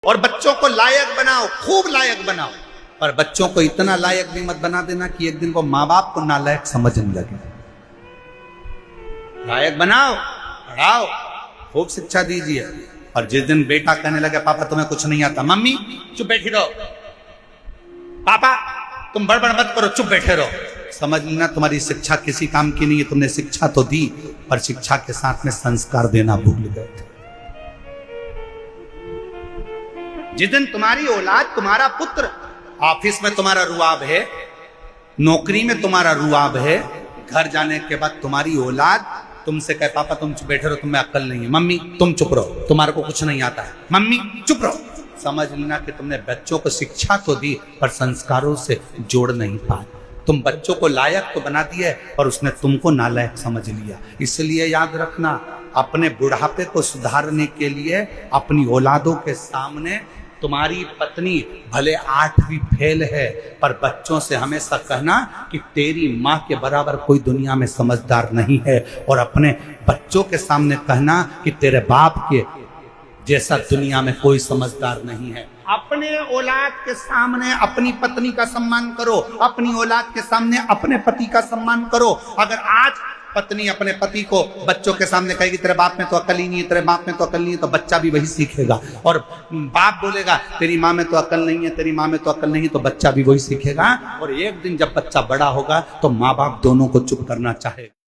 और बच्चों को लायक बनाओ, खूब लायक बनाओ, पर बच्चों को इतना लायक भी मत बना देना कि एक दिन वो माँ बाप को नालायक समझने लगे। लायक बनाओ, पढ़ाओ, खूब शिक्षा दीजिए। और जिस दिन बेटा कहने लगे पापा तुम्हें कुछ नहीं आता, मम्मी चुप बैठी रहो, पापा तुम बड़बड़ मत करो, चुप बैठे रहो, समझ लेना तुम्हारी शिक्षा किसी काम की नहीं है। तुमने शिक्षा तो दी पर शिक्षा के साथ में संस्कार देना भूल गए थे। जिस दिन तुम्हारी औलाद, तुम्हारा पुत्र ऑफिस में तुम्हारा रुआब है, नौकरी में तुम्हारा रुआब है, घर जाने के बाद तुम्हारी औलाद तुमसे कहे पापा तुम चुप बैठे रहो, तुम्हें अक्ल नहीं है, मम्मी तुम चुप रहो, तुम्हारे को कुछ नहीं आता है, मम्मी चुप रहो, समझ लेना कि तुमने बच्चों को शिक्षा तो दी पर संस्कारों से जोड़ नहीं पाए। तुम बच्चों को लायक तो बना दिया पर उसने तुमको नालायक समझ लिया। इसलिए याद रखना, अपने बुढ़ापे को सुधारने के लिए अपनी औलादों के सामने तुम्हारी पत्नी भले 8वीं फेल है पर बच्चों से हमेशा कहना कि तेरी माँ के बराबर कोई दुनिया में समझदार नहीं है, और अपने बच्चों के सामने कहना कि तेरे बाप के जैसा दुनिया में कोई समझदार नहीं है। अपने औलाद के सामने अपनी पत्नी का सम्मान करो, अपनी औलाद के सामने अपने पति का सम्मान करो। अगर आज पत्नी अपने पति को बच्चों के सामने कहेगी तेरे बाप में तो अकल ही नहीं है, तेरे बाप में तो अकल नहीं है, तो बच्चा भी वही सीखेगा। और बाप बोलेगा तेरी माँ में तो अकल नहीं है, तेरी माँ में तो अकल नहीं है, तो बच्चा भी वही सीखेगा। और एक दिन जब बच्चा बड़ा होगा तो माँ बाप दोनों को चुप करना चाहेगा।